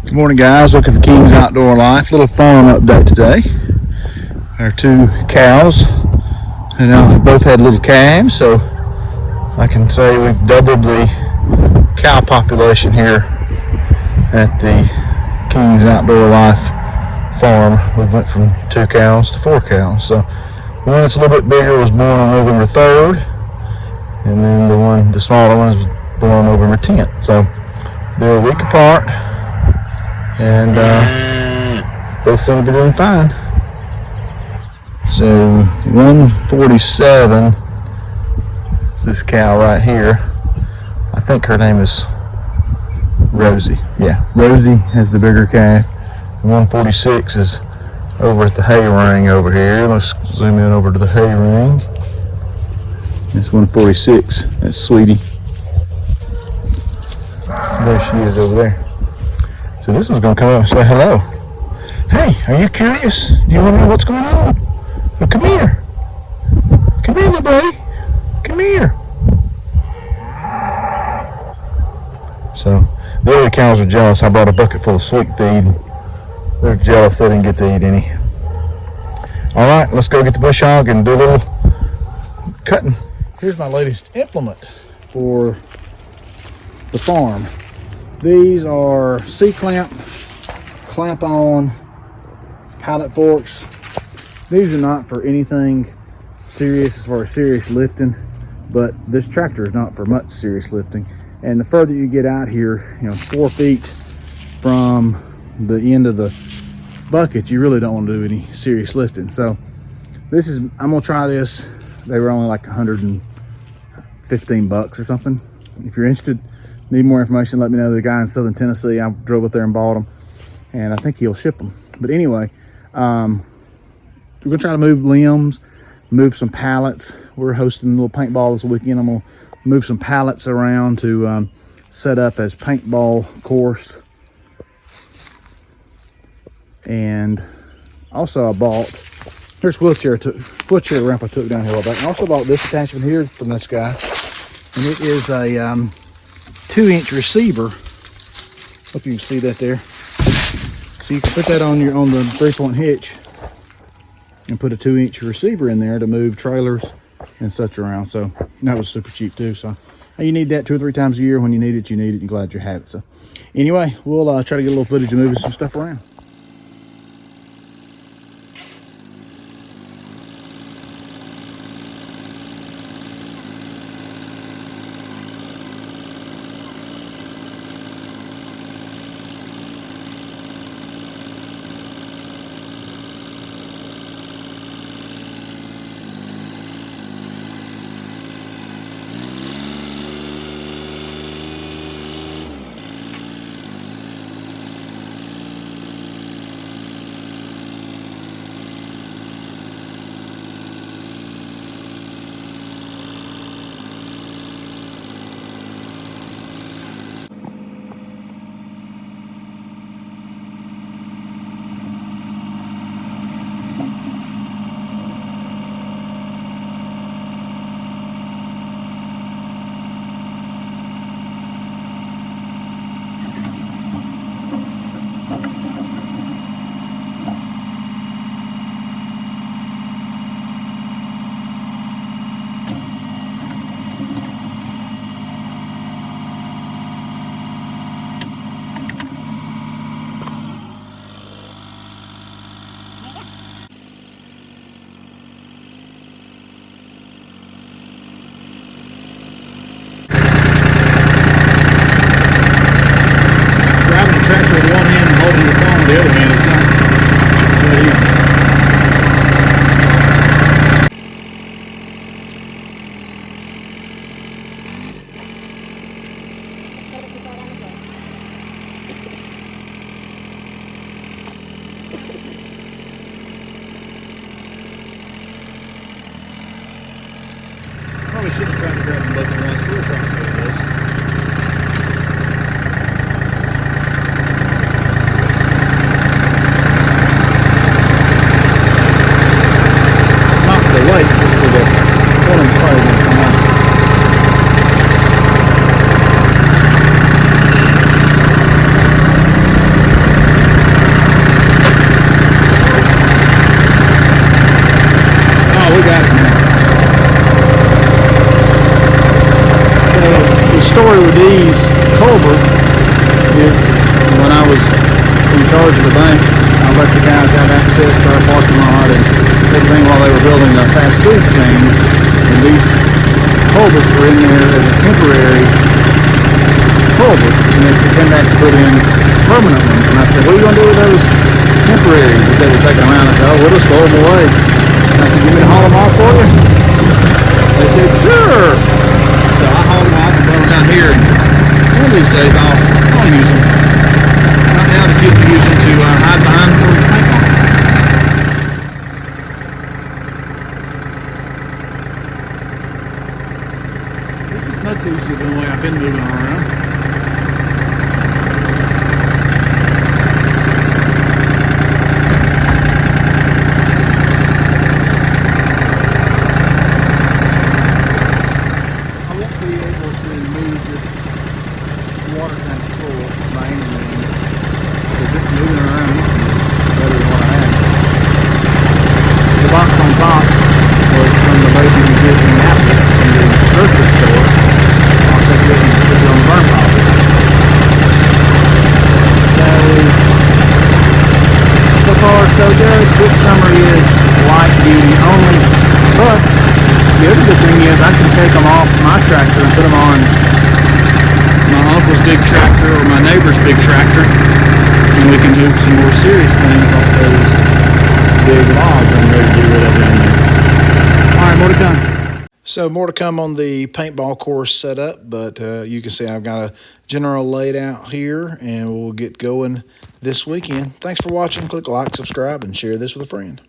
Good morning, guys. Welcome to King's Outdoor Life. Little farm update today. Our two cows, both had little calves, so I can say we've doubled the cow population here at the King's Outdoor Life farm. We went from 2 cows to 4 cows. So the one that's a little bit bigger was born on November 3rd, and then the smaller one was born on November 10th. So they're a week apart. And both seem to be doing fine. So 147 is this cow right here. I think her name is Rosie. Yeah, Rosie has the bigger calf. 146 is over at the hay ring over here. Let's zoom in over to the hay ring. That's 146. That's Sweetie. There she is over there. So this one's going to come up and say hello. Hey, are you curious? Do you want to know what's going on? Well, come here. Come here, little buddy. Come here. So the other cows are jealous. I brought a bucket full of sweet feed. They're jealous they didn't get to eat any. All right, let's go get the bush hog and do a little cutting. Here's my latest implement for the farm. These are clamp-on Pallet Forks. These are not for anything serious as far as serious lifting, but this tractor is not for much serious lifting. And the further you get out here, 4 feet from the end of the bucket, you really don't want to do any serious lifting. So I'm gonna try this. They were only like $115 or something. If you're interested, need more information, let me know. The guy in Southern Tennessee, I drove up there and bought them, and I think he'll ship them. But anyway, we're gonna try to move limbs, move some pallets. We're hosting a little paintball this weekend. I'm gonna move some pallets around to set up as paintball course. And also I bought, here's wheelchair ramp I took down here a while back. I also bought this attachment here from this guy, and it is a 2-inch receiver. Hope you can see that there. So you can put that on the 3-point hitch and put a 2-inch receiver in there to move trailers and such around. So that was super cheap too. So you need that 2 or 3 times a year. When you need it, you're glad you have it. So anyway, we'll try to get a little footage of moving some stuff around. Probably shouldn't have tried to grab them both at once. We were trying to do this. Not for the weight, just for the one and probably going to come out. charge of the bank. I let the guys have access to our parking lot and everything while they were building a fast food chain. And these culverts were in there as a temporary culvert, and they came back to put in permanent ones. And I said, what are you going to do with those temporaries? He said, we'll take them around. I said, oh, we'll just throw them away. And I said, you want me to haul them off for you? They said, sure. So I hauled them off and brought them down here. And one of these days, I'll use them. Right now, the kids are using to hide behind for the paintball. This is much easier than the way I've been moving around. I won't be able to move this water tank full by any means, but just moving around is better than what I had. The box on top was from the lady who gives me apples in the grocery store. I'll take it and put it on the burn pile. So far so good. Quick summary is light duty only, but the other good thing is I can take them off my tractor and put them on my uncle's big tractor or my neighbor's big tractor, and we can move some more serious things off those big logs I'm ready to get rid of down there. All right, more to come. So more to come on the paintball course setup, but you can see I've got a general laid out here, and we'll get going this weekend. Thanks for watching. Click like, subscribe, and share this with a friend.